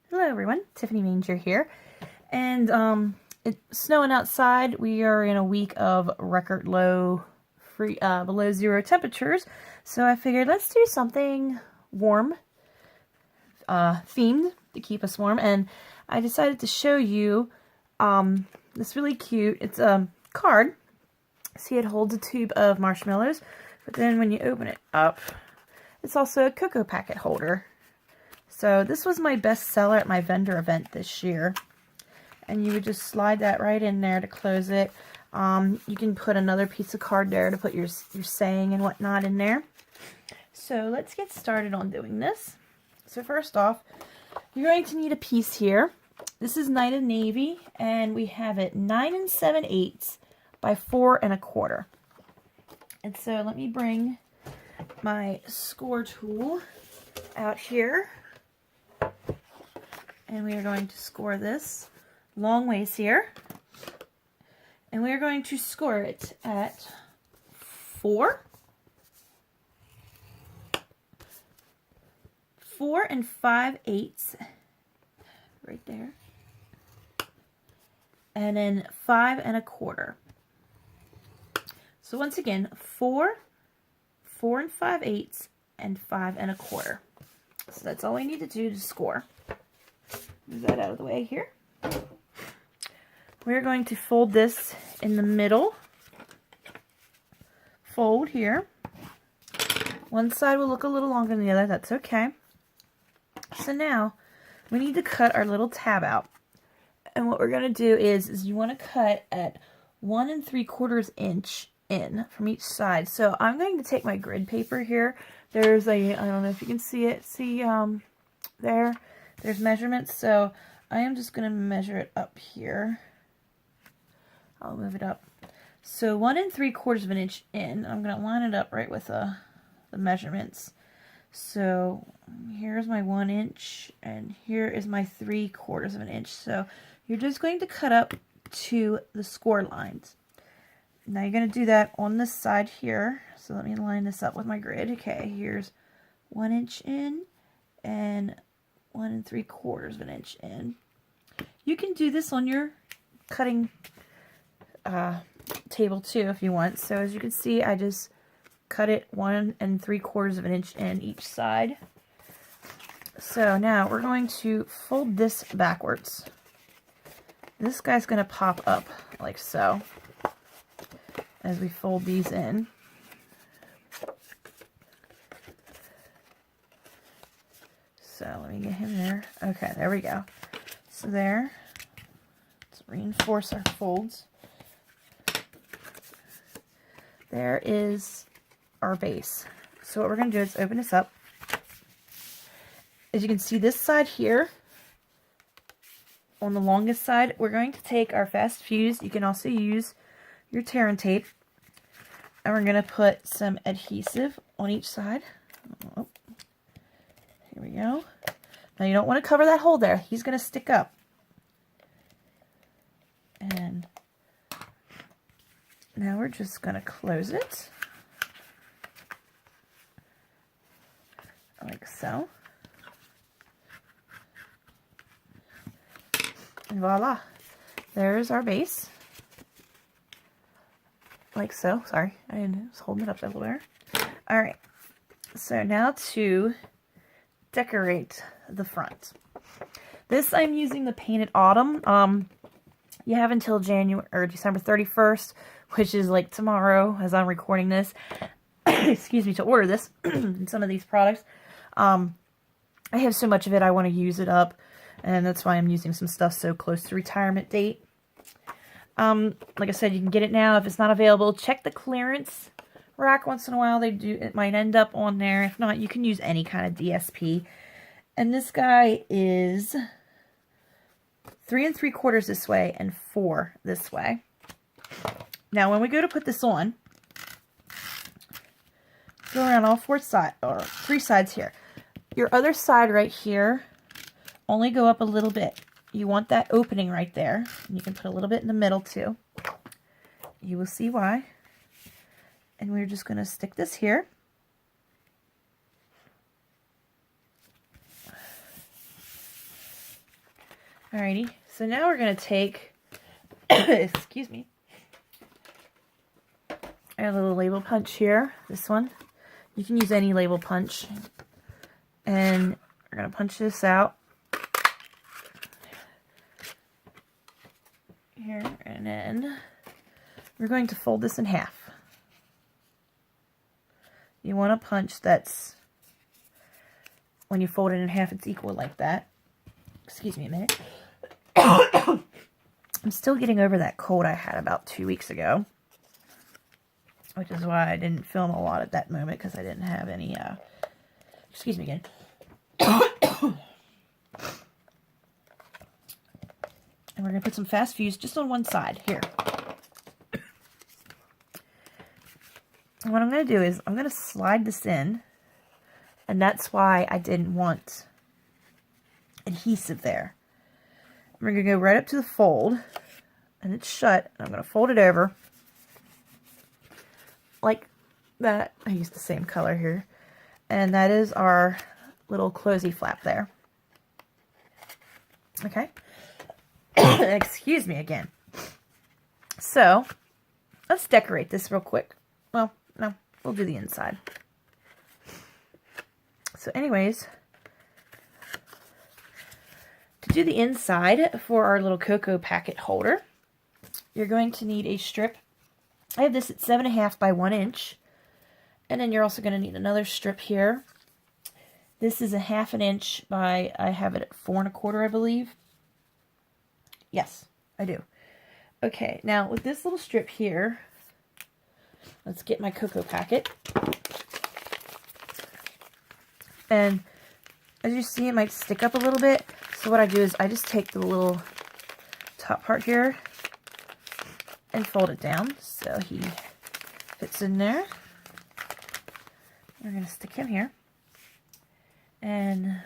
Hello everyone, Tiffany Manger here, and it's snowing outside. We are in a week of record low, below zero temperatures, so I figured let's do something warm, themed to keep us warm, and I decided to show you this really cute, it's a card. See, it holds a tube of marshmallows, but then when you open it up, it's also a cocoa packet holder. So this was my best seller at my vendor event this year. And you would just slide that right in there to close it. You can put another piece of card there to put your saying and whatnot in there. So let's get started on doing this. So first off, you're going to need a piece here. This is Night of Navy, and we have it 9 7/8 by 4 1/4. And so let me bring my score tool out here. And we are going to score this long ways here. And we are going to score it at 4 5/8 right there. And then 5 1/4. So once again, 4 5/8 and 5 1/4. So that's all we need to do to score. Move that out of the way here. We're going to fold this in the middle. Fold here. One side will look a little longer than the other. That's okay. So now we need to cut our little tab out. And what we're going to do is you want to cut at 1 3/4 inch in from each side. So I'm going to take my grid paper here. There's a, I don't know if you can see it. See there's measurements. So I am just going to measure it up here. I'll move it up. So 1 3/4 inch in. I'm going to line it up right with the measurements. So here's my 1 inch and here is my 3/4 inch. So you're just going to cut up to the score lines. Now you're going to do that on this side here. So let me line this up with my grid. Okay, here's 1 inch in and 1 3/4 inch in. You can do this on your cutting table too if you want. So as you can see, I just cut it 1 3/4 inch in each side. So now we're going to fold this backwards. This guy's going to pop up like so as we fold these in. So let me get him there. Okay, there we go. So there. Let's reinforce our folds. There is our base. So what we're going to do is open this up. As you can see, this side here, on the longest side, we're going to take our fast fuse. You can also use your tear and tape. And we're going to put some adhesive on each side. Oh, here we go. Now you don't want to cover that hole there. He's going to stick up. And now we're just going to close it. Like so. And voila. There's our base. Like so. Sorry, I was holding it up everywhere. Alright. So now to decorate the front. This I'm using the Painted Autumn. You have until December 31st, which is like tomorrow as I'm recording this. Excuse me, to order this and some of these products. I have so much of it, I want to use it up, and that's why I'm using some stuff so close to retirement date. Like I said, you can get it now. If it's not available, check the clearance rack once in a while. It might end up on there. If not, you can use any kind of DSP. And this guy is 3 3/4 this way and 4 this way. Now, when we go to put this on, go around all 3 sides here. Your other side right here, only go up a little bit. You want that opening right there. And you can put a little bit in the middle too. You will see why. And we're just going to stick this here. Alrighty, so now we're going to take, excuse me, our little label punch here, this one. You can use any label punch. And we're going to punch this out. Here, and then we're going to fold this in half. You want a punch that's, when you fold it in half, it's equal like that. Excuse me a minute. I'm still getting over that cold I had about 2 weeks ago, which is why I didn't film a lot at that moment, because I didn't have any, excuse me again. And we're going to put some fast fuse just on one side here. And what I'm going to do is I'm going to slide this in, and that's why I didn't want adhesive there. We're going to go right up to the fold, and it's shut, and I'm going to fold it over like that. I used the same color here, and that is our little closey flap there. Okay. Excuse me again. So, let's decorate this real quick. Well, no, we'll do the inside. So anyways, to do the inside for our little cocoa packet holder, you're going to need a strip. I have this at 7.5 by 1 inch. And then you're also going to need another strip here. This is a 1/2 inch by, I have it at 4 1/4, I believe. Yes, I do. Okay, now with this little strip here, let's get my cocoa packet. And as you see, it might stick up a little bit. So what I do is I just take the little top part here and fold it down so he fits in there. We're going to stick him here. And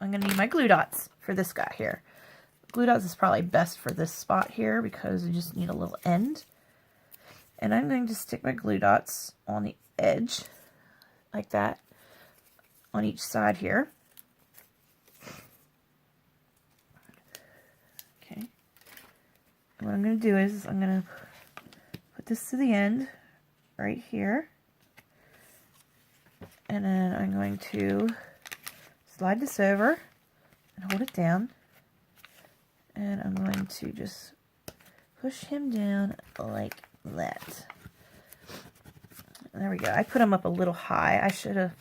I'm going to need my glue dots for this guy here. Glue dots is probably best for this spot here because you just need a little end. And I'm going to stick my glue dots on the edge like that on each side here. Okay. And what I'm going to do is I'm going to put this to the end right here. And then I'm going to slide this over and hold it down. And I'm going to just push him down like that. There we go. I put him up a little high. I should have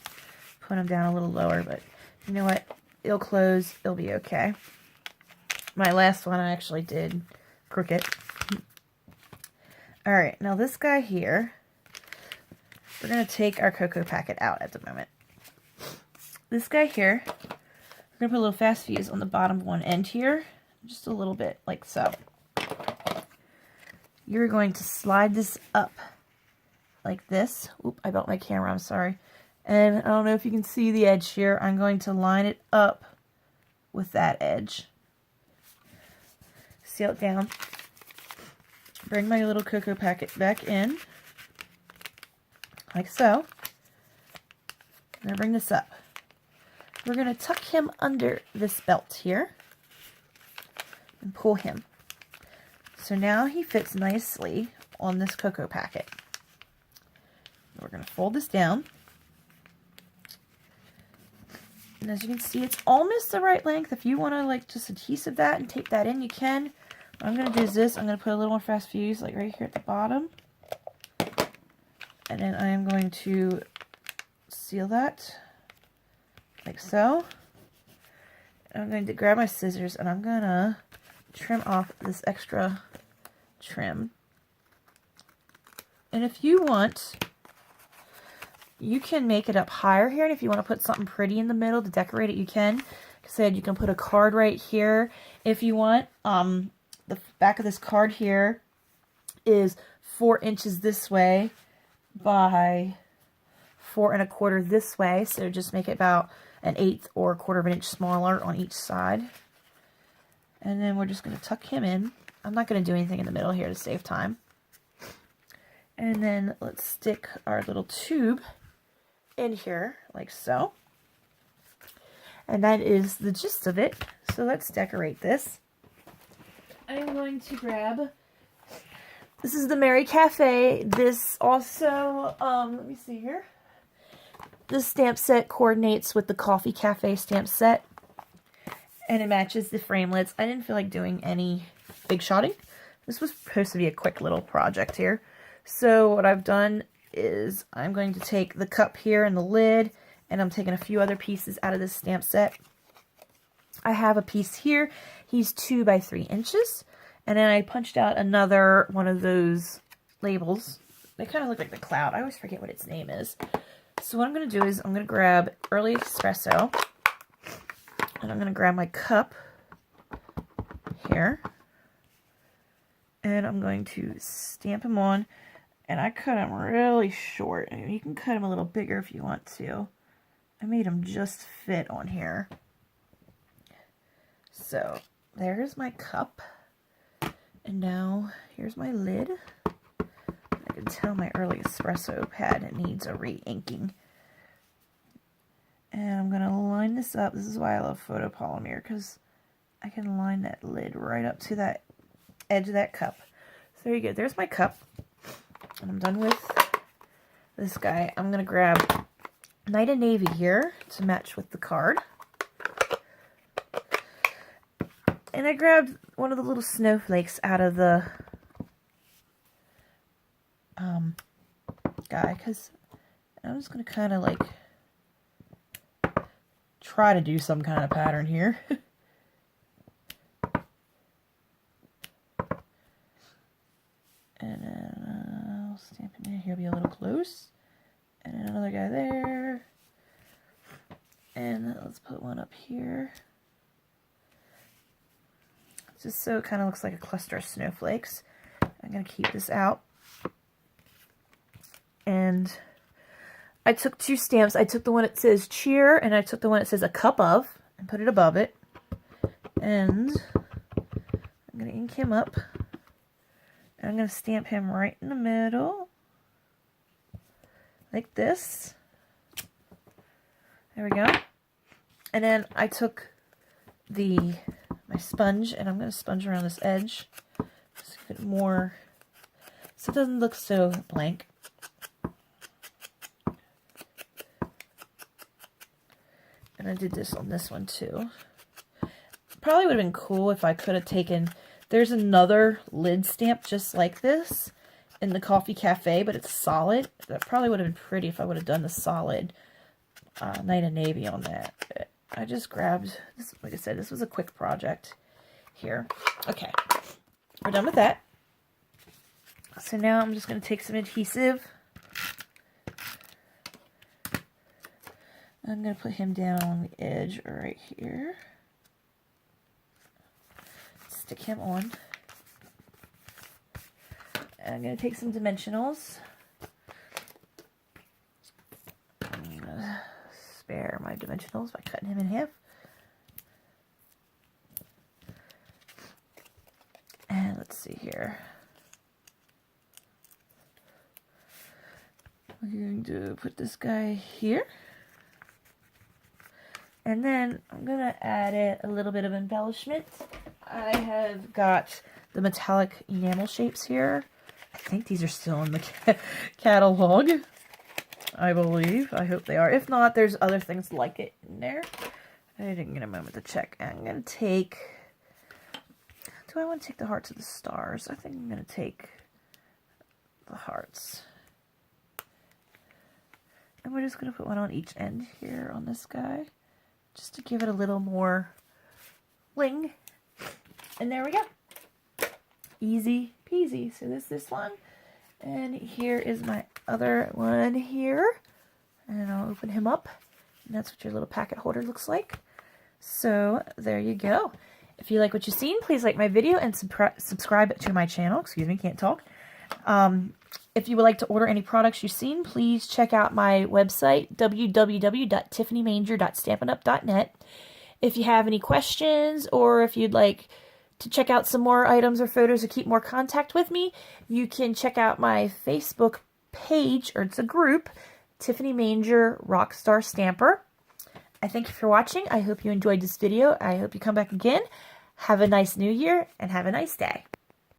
put him down a little lower, but you know what? It'll close. It'll be okay. My last one I actually did crooked. Alright, now this guy here, we're going to take our cocoa packet out at the moment. This guy here, we're going to put a little fast fuse on the bottom one end here. Just a little bit, like so. You're going to slide this up like this. Oop, I bumped my camera, I'm sorry. And I don't know if you can see the edge here. I'm going to line it up with that edge. Seal it down. Bring my little cocoa packet back in. Like so. I'm going to bring this up. We're going to tuck him under this belt here. And pull him. So now he fits nicely on this cocoa packet. We're going to fold this down. And as you can see, it's almost the right length. If you want to like just adhesive that and tape that in, you can. What I'm going to do is this. I'm going to put a little more fast fuse like right here at the bottom. And then I am going to seal that like so. And I'm going to grab my scissors and I'm going to trim off this extra trim. And if you want, you can make it up higher here. And if you want to put something pretty in the middle to decorate it, you can. Like I said, you can put a card right here if you want. The back of this card here is 4 inches this way by 4 1/4 this way. So just make it about 1/8 or 1/4 of an inch smaller on each side. And then we're just going to tuck him in. I'm not going to do anything in the middle here to save time. And then let's stick our little tube in here like so. And that is the gist of it. So let's decorate this. I'm going to grab, this is the Merry Cafe. This also, let me see here. This stamp set coordinates with the Coffee Cafe stamp set. And it matches the framelits. I didn't feel like doing any big shotting. This was supposed to be a quick little project here. So what I've done is I'm going to take the cup here and the lid, and I'm taking a few other pieces out of this stamp set. I have a piece here. He's 2 by 3 inches. And then I punched out another one of those labels. They kind of look like the cloud. I always forget what its name is. So what I'm going to do is I'm going to grab Early Espresso. And I'm going to grab my cup here. And I'm going to stamp him on. And I cut him really short. You can cut him a little bigger if you want to. I made him just fit on here. So there's my cup. And now here's my lid. I can tell my Early Espresso pad needs a re-inking. And I'm going to line this up. This is why I love photopolymer, because I can line that lid right up to that edge of that cup. So there you go. There's my cup. And I'm done with this guy. I'm going to grab Night of Navy here to match with the card. And I grabbed one of the little snowflakes out of the guy, because I'm just going to kind of like try to do some kind of pattern here. And then I'll stamp it in here, be a little close. And then another guy there. And let's put one up here. Just so it kind of looks like a cluster of snowflakes. I'm going to keep this out. And I took 2 stamps. I took the one that says cheer, and I took the one that says a cup of, and put it above it. And I'm going to ink him up. And I'm going to stamp him right in the middle. Like this. There we go. And then I took my sponge, and I'm going to sponge around this edge. Just give it more, so it doesn't look so blank. And I did this on this one too. Probably would have been cool if I could have taken, there's another lid stamp just like this in the Coffee Cafe, but it's solid. That probably would have been pretty if I would have done the solid Night of Navy on that. But I just grabbed, this, like I said, this was a quick project here. Okay, we're done with that. So now I'm just going to take some adhesive. I'm going to put him down on the edge right here. Stick him on. And I'm going to take some dimensionals. I'm going to spare my dimensionals by cutting him in half. And let's see here. We're going to put this guy here. And then I'm going to add it a little bit of embellishment. I have got the metallic enamel shapes here. I think these are still in the catalog, I believe. I hope they are. If not, there's other things like it in there. I didn't get a moment to check. I'm going to take... Do I want to take the hearts or the stars? I think I'm going to take the hearts. And we're just going to put one on each end here on this guy, just to give it a little more bling. And there we go. Easy peasy. So this one. And here is my other one here. And I'll open him up. And that's what your little packet holder looks like. So there you go. If you like what you've seen, please like my video and subscribe to my channel. Excuse me, can't talk. If you would like to order any products you've seen, please check out my website, www.tiffanymanger.stampinup.net. If you have any questions, or if you'd like to check out some more items or photos or keep more contact with me, you can check out my Facebook page, or it's a group, Tiffany Manger Rockstar Stamper. I thank you for watching. I hope you enjoyed this video. I hope you come back again. Have a nice new year and have a nice day.